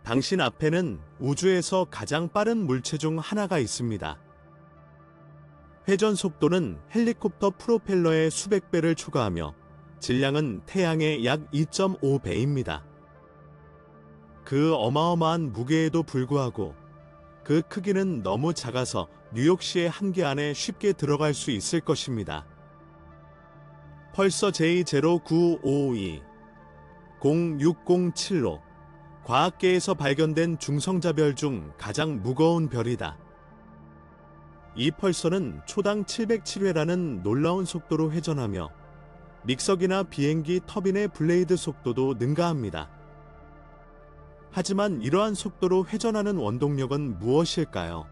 당신 앞에는 우주에서 가장 빠른 물체 중 하나가 있습니다. 회전 속도는 헬리콥터 프로펠러의 수백 배를 초과하며 질량은 태양의 약 2.5배입니다. 그 어마어마한 무게에도 불구하고 그 크기는 너무 작아서 뉴욕시의 한계 안에 쉽게 들어갈 수 있을 것입니다. 펄서 J0952 0607로 과학계에서 발견된 중성자별 중 가장 무거운 별이다. 이 펄서는 초당 707회라는 놀라운 속도로 회전하며 믹서기나 비행기 터빈의 블레이드 속도도 능가합니다. 하지만 이러한 속도로 회전하는 원동력은 무엇일까요?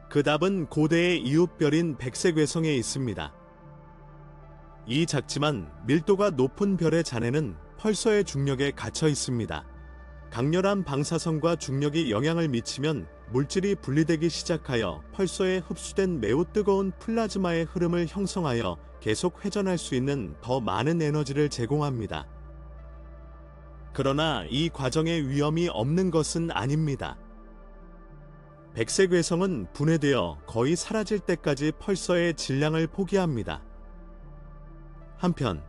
그 답은 고대의 이웃별인 백색외성에 있습니다. 이 작지만 밀도가 높은 별의 잔해는 펄서의 중력에 갇혀 있습니다. 강렬한 방사선과 중력이 영향을 미치면 물질이 분리되기 시작하여 펄서에 흡수된 매우 뜨거운 플라즈마의 흐름을 형성하여 계속 회전할 수 있는 더 많은 에너지를 제공합니다. 그러나 이 과정에 위험이 없는 것은 아닙니다. 백색외성은 분해되어 거의 사라질 때까지 펄서의 질량을 포기합니다. 한편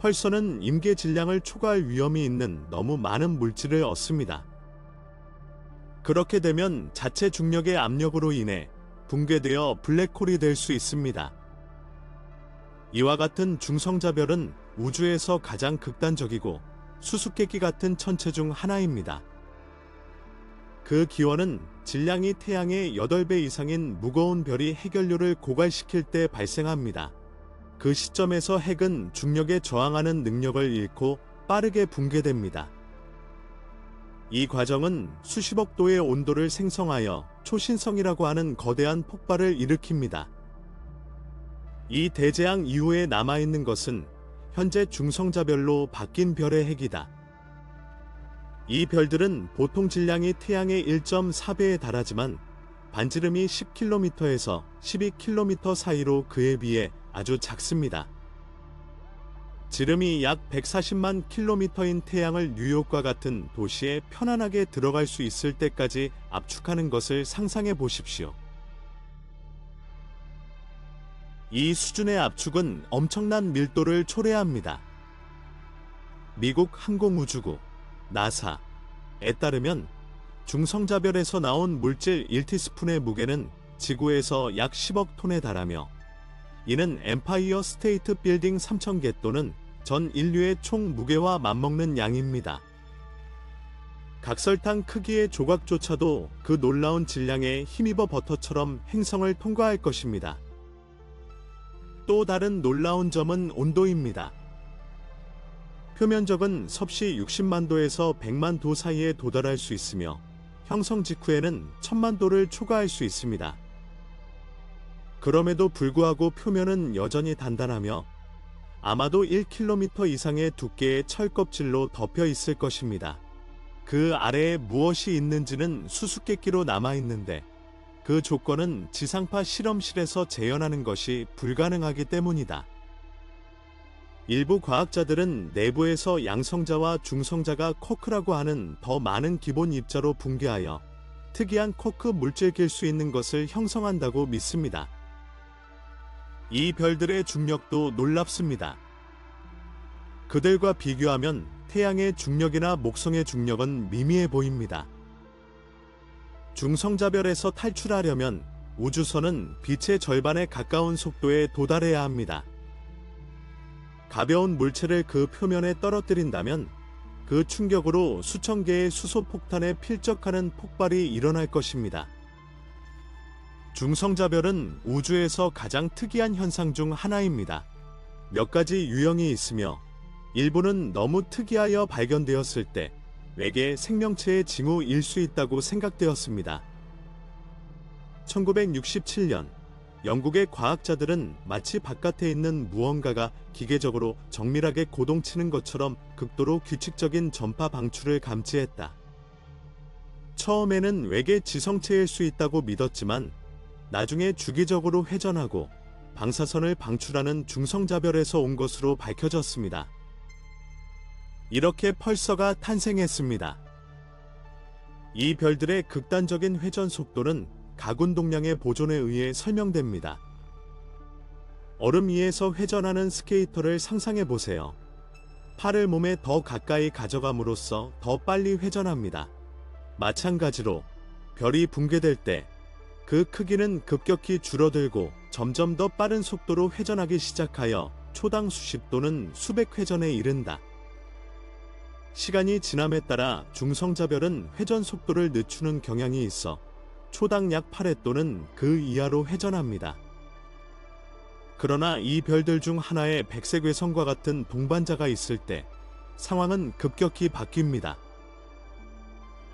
펄서는 임계 질량을 초과할 위험이 있는 너무 많은 물질을 얻습니다. 그렇게 되면 자체 중력의 압력으로 인해 붕괴되어 블랙홀이 될 수 있습니다. 이와 같은 중성자별은 우주에서 가장 극단적이고 수수께끼 같은 천체 중 하나입니다. 그 기원은 질량이 태양의 8배 이상인 무거운 별이 핵연료를 고갈시킬 때 발생합니다. 그 시점에서 핵은 중력에 저항하는 능력을 잃고 빠르게 붕괴됩니다. 이 과정은 수십억 도의 온도를 생성하여 초신성이라고 하는 거대한 폭발을 일으킵니다. 이 대재앙 이후에 남아있는 것은 현재 중성자별로 바뀐 별의 핵이다. 이 별들은 보통 질량이 태양의 1.4배에 달하지만 반지름이 10km에서 12km 사이로 그에 비해 아주 작습니다. 지름이 약 140만 킬로미터인 태양을 뉴욕과 같은 도시에 편안하게 들어갈 수 있을 때까지 압축하는 것을 상상해 보십시오. 이 수준의 압축은 엄청난 밀도를 초래합니다. 미국 항공우주국 나사에 따르면 중성자별에서 나온 물질 1티스푼의 무게는 지구에서 약 10억 톤에 달하며 이는 엠파이어 스테이트 빌딩 3,000개 또는 전 인류의 총 무게와 맞먹는 양입니다. 각설탕 크기의 조각조차도 그 놀라운 질량에 힘입어 버터처럼 행성을 통과할 것입니다. 또 다른 놀라운 점은 온도입니다. 표면적은 섭씨 60만 도에서 100만 도 사이에 도달할 수 있으며 형성 직후에는 1000만 도를 초과할 수 있습니다. 그럼에도 불구하고 표면은 여전히 단단하며 아마도 1km 이상의 두께의 철껍질로 덮여 있을 것입니다. 그 아래에 무엇이 있는지는 수수께끼로 남아있는데 그 조건은 지상파 실험실에서 재현하는 것이 불가능하기 때문이다. 일부 과학자들은 내부에서 양성자와 중성자가 쿼크라고 하는 더 많은 기본 입자로 붕괴하여 특이한 쿼크 물질길 수 있는 것을 형성한다고 믿습니다. 이 별들의 중력도 놀랍습니다. 그들과 비교하면 태양의 중력이나 목성의 중력은 미미해 보입니다. 중성자별에서 탈출하려면 우주선은 빛의 절반에 가까운 속도에 도달해야 합니다. 가벼운 물체를 그 표면에 떨어뜨린다면 그 충격으로 수천 개의 수소폭탄에 필적하는 폭발이 일어날 것입니다. 중성자별은 우주에서 가장 특이한 현상 중 하나입니다. 몇 가지 유형이 있으며 일부는 너무 특이하여 발견되었을 때 외계 생명체의 징후일 수 있다고 생각되었습니다. 1967년 영국의 과학자들은 마치 바깥에 있는 무언가가 기계적으로 정밀하게 고동치는 것처럼 극도로 규칙적인 전파 방출을 감지했다. 처음에는 외계 지성체일 수 있다고 믿었지만 나중에 주기적으로 회전하고 방사선을 방출하는 중성자별에서 온 것으로 밝혀졌습니다. 이렇게 펄서가 탄생했습니다. 이 별들의 극단적인 회전 속도는 가군동량의 보존에 의해 설명됩니다. 얼음 위에서 회전하는 스케이터를 상상해 보세요. 팔을 몸에 더 가까이 가져감으로써 더 빨리 회전합니다. 마찬가지로 별이 붕괴될 때 그 크기는 급격히 줄어들고 점점 더 빠른 속도로 회전하기 시작하여 초당 수십 또는 수백 회전에 이른다. 시간이 지남에 따라 중성자별은 회전 속도를 늦추는 경향이 있어 초당 약 8회 또는 그 이하로 회전합니다. 그러나 이 별들 중 하나에 백색외성과 같은 동반자가 있을 때 상황은 급격히 바뀝니다.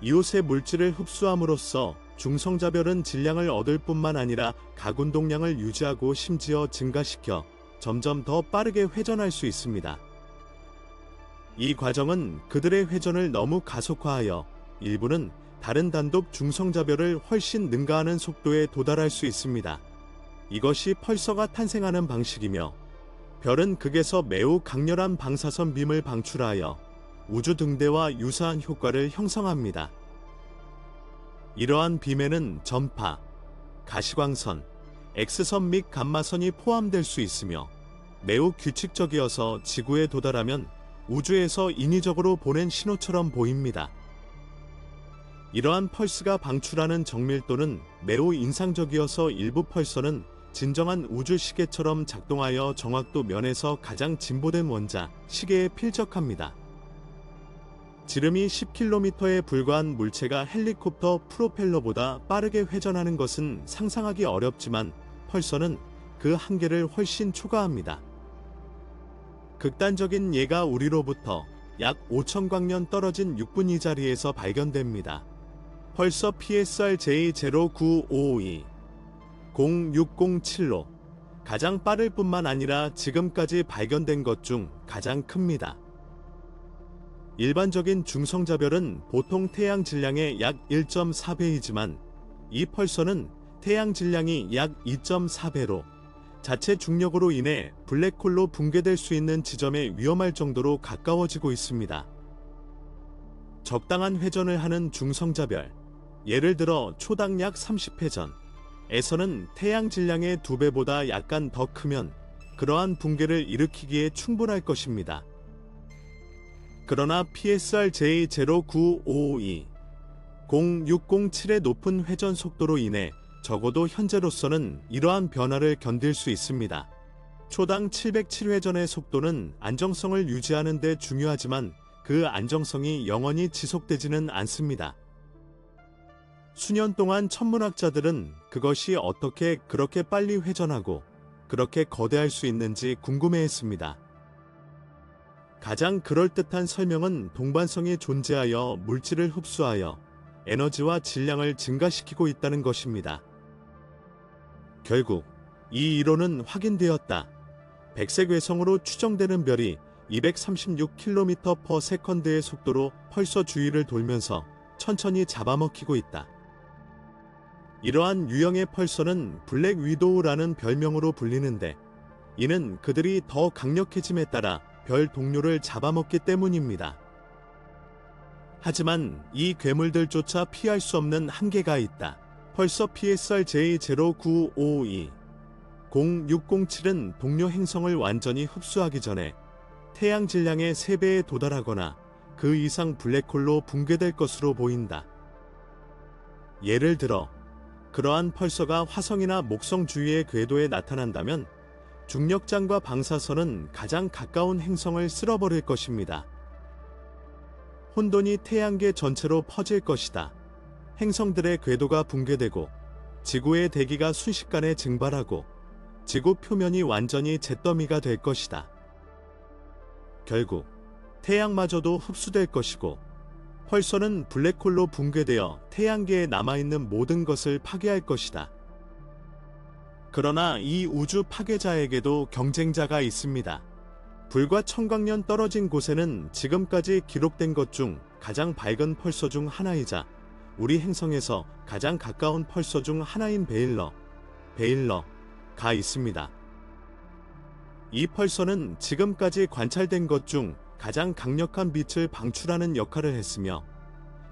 이웃의 물질을 흡수함으로써 중성자별은 질량을 얻을 뿐만 아니라 가군동량을 유지하고 심지어 증가시켜 점점 더 빠르게 회전할 수 있습니다. 이 과정은 그들의 회전을 너무 가속화하여 일부는 다른 단독 중성자별을 훨씬 능가하는 속도에 도달할 수 있습니다. 이것이 펄서가 탄생하는 방식이며 별은 극에서 매우 강렬한 방사선 빔을 방출하여 우주 등대와 유사한 효과를 형성합니다. 이러한 빔에는 전파, 가시광선, X선 및 감마선이 포함될 수 있으며 매우 규칙적이어서 지구에 도달하면 우주에서 인위적으로 보낸 신호처럼 보입니다. 이러한 펄스가 방출하는 정밀도는 매우 인상적이어서 일부 펄서는 진정한 우주 시계처럼 작동하여 정확도 면에서 가장 진보된 원자, 시계에 필적합니다. 지름이 10km에 불과한 물체가 헬리콥터 프로펠러보다 빠르게 회전하는 것은 상상하기 어렵지만 펄서는 그 한계를 훨씬 초과합니다. 극단적인 예가 우리로부터 약 5,000광년 떨어진 6분위 자리에서 발견됩니다. 펄서 PSR J0952 0607로 가장 빠를 뿐만 아니라 지금까지 발견된 것 중 가장 큽니다. 일반적인 중성자별은 보통 태양 질량의 약 1.4배이지만 이 펄서는 태양 질량이 약 2.4배로 자체 중력으로 인해 블랙홀로 붕괴될 수 있는 지점에 위험할 정도로 가까워지고 있습니다. 적당한 회전을 하는 중성자별, 예를 들어 초당 약 30회전에서는 태양 질량의 2배보다 약간 더 크면 그러한 붕괴를 일으키기에 충분할 것입니다. 그러나 PSR J0952 0607의 높은 회전 속도로 인해 적어도 현재로서는 이러한 변화를 견딜 수 있습니다. 초당 707회전의 속도는 안정성을 유지하는 데 중요하지만 그 안정성이 영원히 지속되지는 않습니다. 수년 동안 천문학자들은 그것이 어떻게 그렇게 빨리 회전하고 그렇게 거대할 수 있는지 궁금해했습니다. 가장 그럴듯한 설명은 동반성이 존재하여 물질을 흡수하여 에너지와 질량을 증가시키고 있다는 것입니다. 결국 이 이론은 확인되었다. 백색외성으로 추정되는 별이 236km/s의 속도로 펄서 주위를 돌면서 천천히 잡아먹히고 있다. 이러한 유형의 펄서는 블랙 위도우라는 별명으로 불리는데 이는 그들이 더 강력해짐에 따라 별 동료를 잡아먹기 때문입니다. 하지만 이 괴물들조차 피할 수 없는 한계가 있다. 펄서 PSR J0952 0607은 동료 행성을 완전히 흡수하기 전에 태양 질량의 3배에 도달하거나 그 이상 블랙홀로 붕괴될 것으로 보인다. 예를 들어 그러한 펄서가 화성이나 목성 주위의 궤도에 나타난다면 중력장과 방사선은 가장 가까운 행성을 쓸어버릴 것입니다. 혼돈이 태양계 전체로 퍼질 것이다. 행성들의 궤도가 붕괴되고 지구의 대기가 순식간에 증발하고 지구 표면이 완전히 잿더미가 될 것이다. 결국 태양마저도 흡수될 것이고 펄서는 블랙홀로 붕괴되어 태양계에 남아있는 모든 것을 파괴할 것이다. 그러나 이 우주 파괴자에게도 경쟁자가 있습니다. 불과 1000광년 떨어진 곳에는 지금까지 기록된 것 중 가장 밝은 펄서 중 하나이자 우리 행성에서 가장 가까운 펄서 중 하나인 베일러가 있습니다. 이 펄서는 지금까지 관찰된 것 중 가장 강력한 빛을 방출하는 역할을 했으며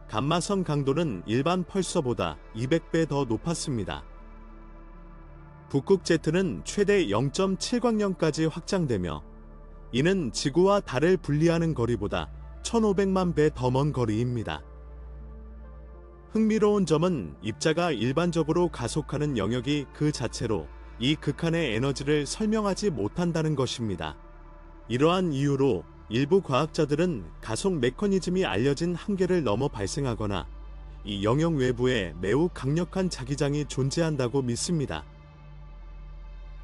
감마선 강도는 일반 펄서보다 200배 더 높았습니다. 북극제트는 최대 0.7광년까지 확장되며 이는 지구와 달을 분리하는 거리보다 1500만 배 더 먼 거리입니다. 흥미로운 점은 입자가 일반적으로 가속하는 영역이 그 자체로 이 극한의 에너지를 설명하지 못한다는 것입니다. 이러한 이유로 일부 과학자들은 가속 메커니즘이 알려진 한계를 넘어 발생하거나 이 영역 외부에 매우 강력한 자기장이 존재한다고 믿습니다.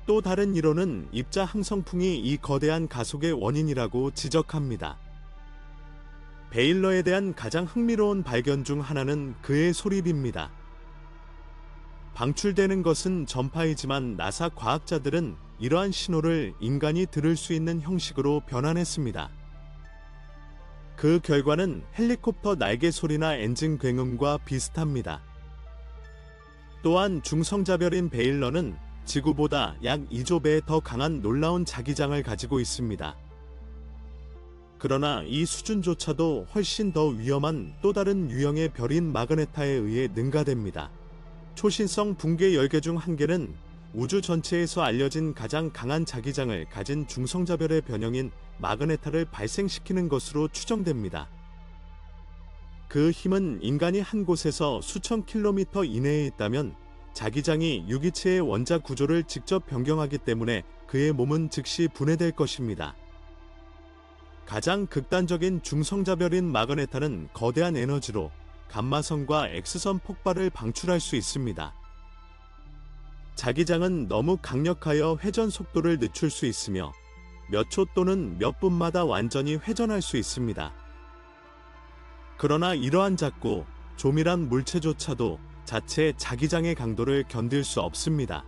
또 다른 이론은 입자 항성풍이 이 거대한 가속의 원인이라고 지적합니다. 베일러에 대한 가장 흥미로운 발견 중 하나는 그의 소립입니다. 방출되는 것은 전파이지만 나사 과학자들은 이러한 신호를 인간이 들을 수 있는 형식으로 변환했습니다. 그 결과는 헬리콥터 날개 소리나 엔진 굉음과 비슷합니다. 또한 중성자별인 베일러는 지구보다 약 2조 배 더 강한 놀라운 자기장을 가지고 있습니다. 그러나 이 수준조차도 훨씬 더 위험한 또 다른 유형의 별인 마그네타에 의해 능가됩니다. 초신성 붕괴 열계 중 한 개는 우주 전체에서 알려진 가장 강한 자기장을 가진 중성자별의 변형인 마그네타를 발생시키는 것으로 추정됩니다. 그 힘은 인간이 한 곳에서 수천 킬로미터 이내에 있다면 자기장이 유기체의 원자 구조를 직접 변경하기 때문에 그의 몸은 즉시 분해될 것입니다. 가장 극단적인 중성자별인 마그네타는 거대한 에너지로 감마선과 X선 폭발을 방출할 수 있습니다. 자기장은 너무 강력하여 회전 속도를 늦출 수 있으며 몇 초 또는 몇 분마다 완전히 회전할 수 있습니다. 그러나 이러한 작고 조밀한 물체조차도 자체 자기장의 강도를 견딜 수 없습니다.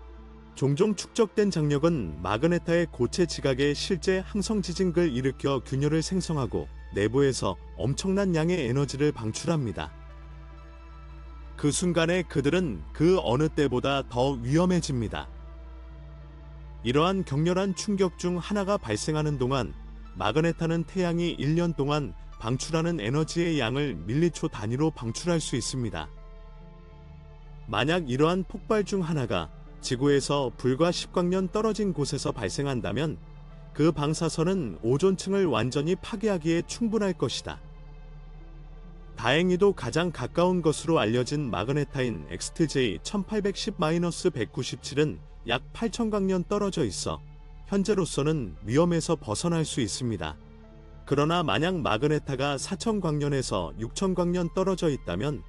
종종 축적된 장력은 마그네타의 고체 지각에 실제 항성 지진을 일으켜 균열을 생성하고 내부에서 엄청난 양의 에너지를 방출합니다. 그 순간에 그들은 그 어느 때보다 더 위험해집니다. 이러한 격렬한 충격 중 하나가 발생하는 동안 마그네타는 태양이 1년 동안 방출하는 에너지의 양을 밀리초 단위로 방출할 수 있습니다. 만약 이러한 폭발 중 하나가 지구에서 불과 10광년 떨어진 곳에서 발생한다면 그 방사선은 오존층을 완전히 파괴하기에 충분할 것이다. 다행히도 가장 가까운 것으로 알려진 마그네타인 XTJ 1810-197은 약 8000광년 떨어져 있어 현재로서는 위험에서 벗어날 수 있습니다. 그러나 만약 마그네타가 4000광년에서 6000광년 떨어져 있다면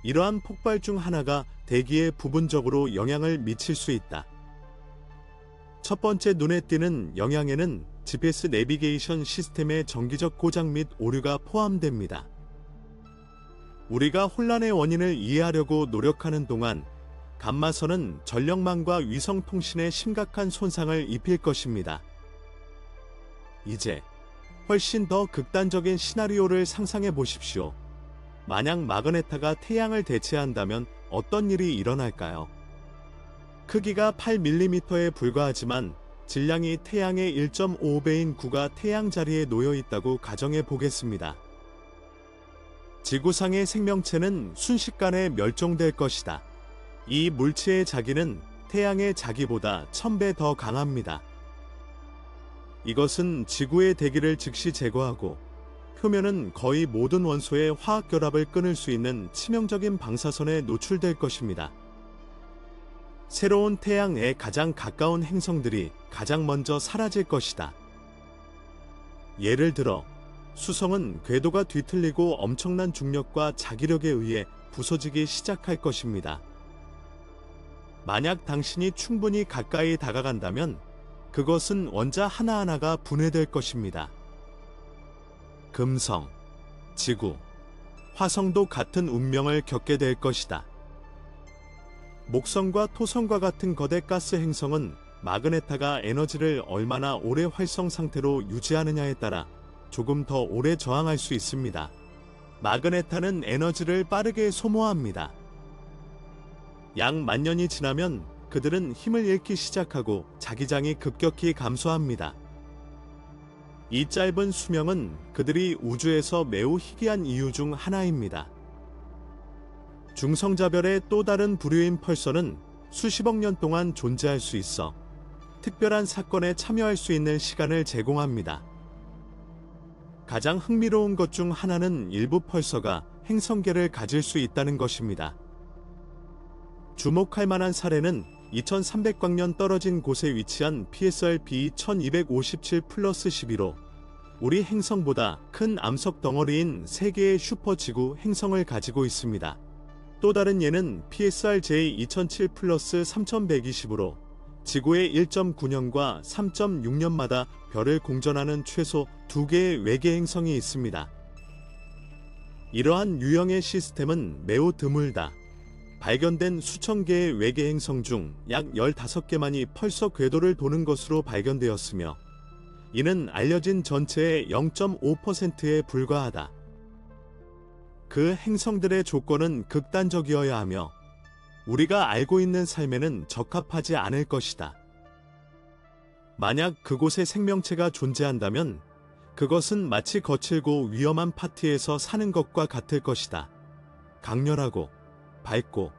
이러한 폭발 중 하나가 대기에 부분적으로 영향을 미칠 수 있다. 첫 번째 눈에 띄는 영향에는 GPS 내비게이션 시스템의 정기적 고장 및 오류가 포함됩니다. 우리가 혼란의 원인을 이해하려고 노력하는 동안 감마선은 전력망과 위성 통신에 심각한 손상을 입힐 것입니다. 이제 훨씬 더 극단적인 시나리오를 상상해 보십시오. 만약 마그네타가 태양을 대체한다면 어떤 일이 일어날까요? 크기가 8mm에 불과하지만 질량이 태양의 1.55배인 구가 태양 자리에 놓여 있다고 가정해 보겠습니다. 지구상의 생명체는 순식간에 멸종될 것이다. 이 물체의 자기는 태양의 자기보다 1000배 더 강합니다. 이것은 지구의 대기를 즉시 제거하고 표면은 거의 모든 원소의 화학 결합을 끊을 수 있는 치명적인 방사선에 노출될 것입니다. 새로운 태양에 가장 가까운 행성들이 가장 먼저 사라질 것이다. 예를 들어 수성은 궤도가 뒤틀리고 엄청난 중력과 자기력에 의해 부서지기 시작할 것입니다. 만약 당신이 충분히 가까이 다가간다면 그것은 원자 하나하나가 분해될 것입니다. 금성, 지구, 화성도 같은 운명을 겪게 될 것이다. 목성과 토성과 같은 거대 가스 행성은 마그네타가 에너지를 얼마나 오래 활성 상태로 유지하느냐에 따라 조금 더 오래 저항할 수 있습니다. 마그네타는 에너지를 빠르게 소모합니다. 약 만년이 지나면 그들은 힘을 잃기 시작하고 자기장이 급격히 감소합니다. 이 짧은 수명은 그들이 우주에서 매우 희귀한 이유 중 하나입니다. 중성자별의 또 다른 부류인 펄서는 수십억 년 동안 존재할 수 있어 특별한 사건에 참여할 수 있는 시간을 제공합니다. 가장 흥미로운 것 중 하나는 일부 펄서가 행성계를 가질 수 있다는 것입니다. 주목할 만한 사례는 2300광년 떨어진 곳에 위치한 PSR-B 1257+12로 우리 행성보다 큰 암석 덩어리인 3개의 슈퍼지구 행성을 가지고 있습니다. 또 다른 예는 PSR-J 2007+3120으로 지구의 1.9년과 3.6년마다 별을 공전하는 최소 2개의 외계 행성이 있습니다. 이러한 유형의 시스템은 매우 드물다. 발견된 수천 개의 외계 행성 중 약 15개만이 펄서 궤도를 도는 것으로 발견되었으며 이는 알려진 전체의 0.5%에 불과하다. 그 행성들의 조건은 극단적이어야 하며 우리가 알고 있는 삶에는 적합하지 않을 것이다. 만약 그곳에 생명체가 존재한다면 그것은 마치 거칠고 위험한 파티에서 사는 것과 같을 것이다. 강렬하고 밝고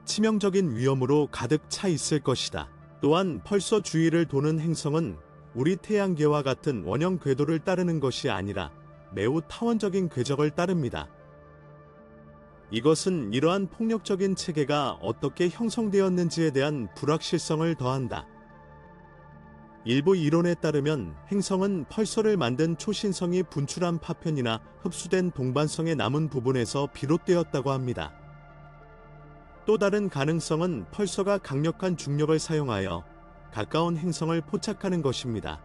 치명적인 위험으로 가득 차 있을 것이다. 또한 펄서 주위를 도는 행성은 우리 태양계와 같은 원형 궤도를 따르는 것이 아니라 매우 타원적인 궤적을 따릅니다. 이것은 이러한 폭력적인 체계가 어떻게 형성되었는지에 대한 불확실성을 더한다. 일부 이론에 따르면 행성은 펄서를 만든 초신성이 분출한 파편이나 흡수된 동반성의 남은 부분에서 비롯되었다고 합니다. 또 다른 가능성은 펄서가 강력한 중력을 사용하여 가까운 행성을 포착하는 것입니다.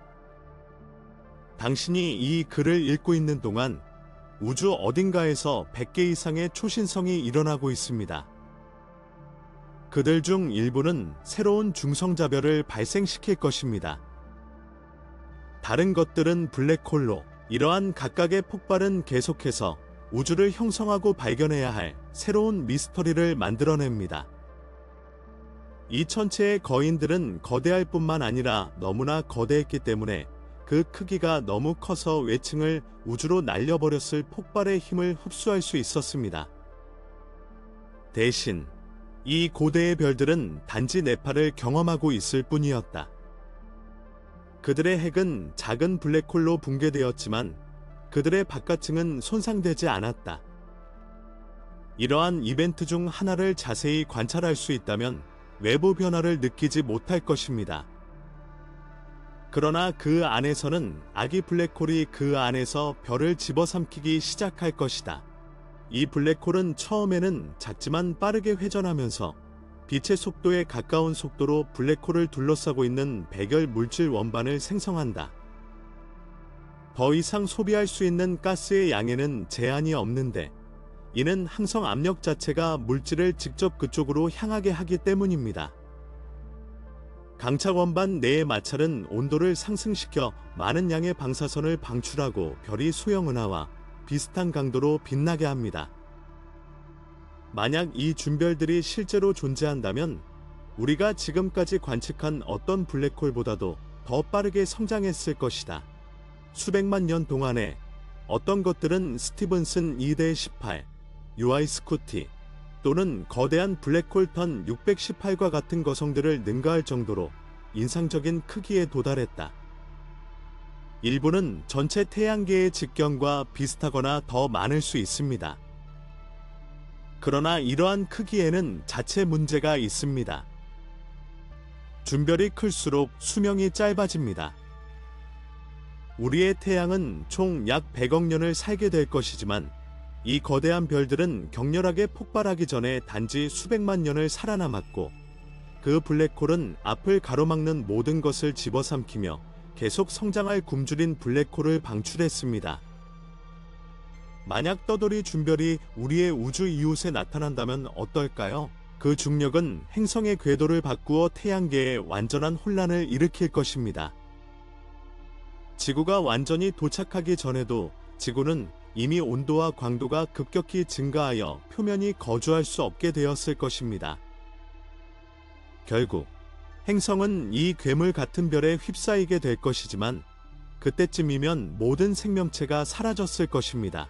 당신이 이 글을 읽고 있는 동안 우주 어딘가에서 100개 이상의 초신성이 일어나고 있습니다. 그들 중 일부는 새로운 중성자별을 발생시킬 것입니다. 다른 것들은 블랙홀로 이러한 각각의 폭발은 계속해서 우주를 형성하고 발견해야 할 새로운 미스터리를 만들어냅니다. 이 천체의 거인들은 거대할 뿐만 아니라 너무나 거대했기 때문에 그 크기가 너무 커서 외층을 우주로 날려버렸을 폭발의 힘을 흡수할 수 있었습니다. 대신 이 고대의 별들은 단지 네파를 경험하고 있을 뿐이었다. 그들의 핵은 작은 블랙홀로 붕괴되었지만 그들의 바깥층은 손상되지 않았다. 이러한 이벤트 중 하나를 자세히 관찰할 수 있다면 외부 변화를 느끼지 못할 것입니다. 그러나 그 안에서는 아기 블랙홀이 그 안에서 별을 집어삼키기 시작할 것이다. 이 블랙홀은 처음에는 작지만 빠르게 회전하면서 빛의 속도에 가까운 속도로 블랙홀을 둘러싸고 있는 백열 물질 원반을 생성한다. 더 이상 소비할 수 있는 가스의 양에는 제한이 없는데 이는 항성 압력 자체가 물질을 직접 그쪽으로 향하게 하기 때문입니다. 강착 원반 내의 마찰은 온도를 상승시켜 많은 양의 방사선을 방출하고 별이 소형은하와 비슷한 강도로 빛나게 합니다. 만약 이 준별들이 실제로 존재한다면 우리가 지금까지 관측한 어떤 블랙홀보다도 더 빠르게 성장했을 것이다. 수백만 년 동안에 어떤 것들은 스티븐슨 2-18, UI 스쿠티 또는 거대한 블랙홀 턴 618과 같은 거성들을 능가할 정도로 인상적인 크기에 도달했다. 일부는 전체 태양계의 직경과 비슷하거나 더 많을 수 있습니다. 그러나 이러한 크기에는 자체 문제가 있습니다. 준별이 클수록 수명이 짧아집니다. 우리의 태양은 총 약 100억 년을 살게 될 것이지만 이 거대한 별들은 격렬하게 폭발하기 전에 단지 수백만 년을 살아남았고 그 블랙홀은 앞을 가로막는 모든 것을 집어삼키며 계속 성장할 굶주린 블랙홀을 방출했습니다. 만약 떠돌이 준별이 우리의 우주 이웃에 나타난다면 어떨까요? 그 중력은 행성의 궤도를 바꾸어 태양계에 완전한 혼란을 일으킬 것입니다. 지구가 완전히 도착하기 전에도 지구는 이미 온도와 광도가 급격히 증가하여 표면이 거주할 수 없게 되었을 것입니다. 결국 행성은 이 괴물 같은 별에 휩싸이게 될 것이지만 그때쯤이면 모든 생명체가 사라졌을 것입니다.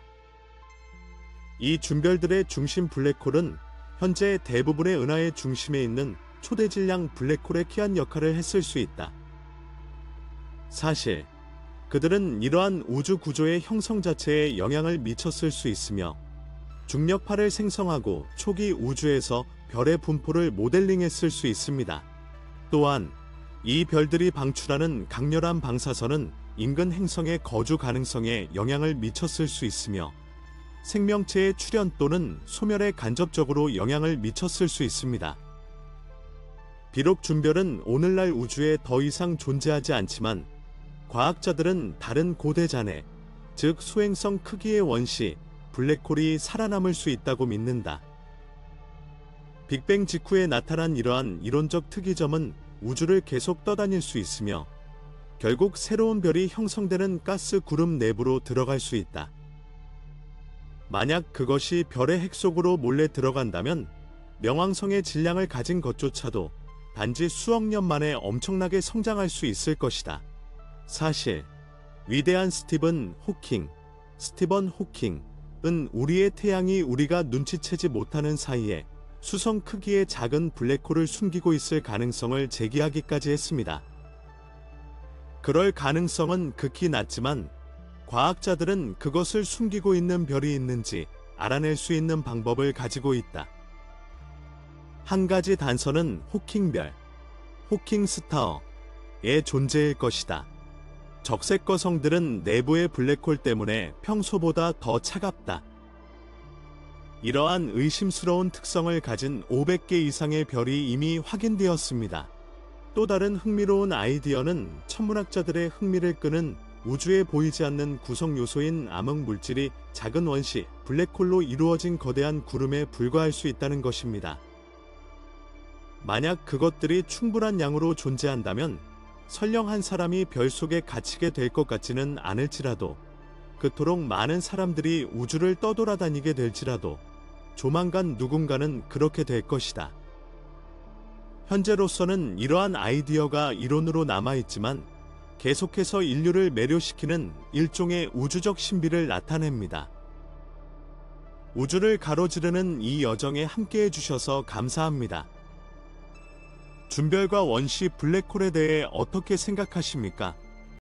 이 준별들의 중심 블랙홀은 현재 대부분의 은하의 중심에 있는 초대질량 블랙홀의 키한 역할을 했을 수 있다. 사실 그들은 이러한 우주 구조의 형성 자체에 영향을 미쳤을 수 있으며 중력파를 생성하고 초기 우주에서 별의 분포를 모델링했을 수 있습니다. 또한 이 별들이 방출하는 강렬한 방사선은 인근 행성의 거주 가능성에 영향을 미쳤을 수 있으며 생명체의 출현 또는 소멸에 간접적으로 영향을 미쳤을 수 있습니다. 비록 준별은 오늘날 우주에 더 이상 존재하지 않지만 과학자들은 다른 고대 잔해, 즉 소행성 크기의 원시, 블랙홀이 살아남을 수 있다고 믿는다. 빅뱅 직후에 나타난 이러한 이론적 특이점은 우주를 계속 떠다닐 수 있으며 결국 새로운 별이 형성되는 가스 구름 내부로 들어갈 수 있다. 만약 그것이 별의 핵 속으로 몰래 들어간다면 명왕성의 질량을 가진 것조차도 단지 수억 년 만에 엄청나게 성장할 수 있을 것이다. 사실 위대한 스티븐 호킹은 우리의 태양이 우리가 눈치채지 못하는 사이에 수성 크기의 작은 블랙홀을 숨기고 있을 가능성을 제기하기까지 했습니다. 그럴 가능성은 극히 낮지만 과학자들은 그것을 숨기고 있는 별이 있는지 알아낼 수 있는 방법을 가지고 있다. 한 가지 단서는 호킹별, 호킹스타어의 존재일 것이다. 적색거성들은 내부의 블랙홀 때문에 평소보다 더 차갑다. 이러한 의심스러운 특성을 가진 500개 이상의 별이 이미 확인되었습니다. 또 다른 흥미로운 아이디어는 천문학자들의 흥미를 끄는 우주에 보이지 않는 구성 요소인 암흑 물질이 작은 원시, 블랙홀로 이루어진 거대한 구름에 불과할 수 있다는 것입니다. 만약 그것들이 충분한 양으로 존재한다면 설령 한 사람이 별 속에 갇히게 될 것 같지는 않을지라도 그토록 많은 사람들이 우주를 떠돌아다니게 될지라도 조만간 누군가는 그렇게 될 것이다. 현재로서는 이러한 아이디어가 이론으로 남아있지만 계속해서 인류를 매료시키는 일종의 우주적 신비를 나타냅니다. 우주를 가로지르는 이 여정에 함께해 주셔서 감사합니다. 준별과 원시 블랙홀에 대해 어떻게 생각하십니까?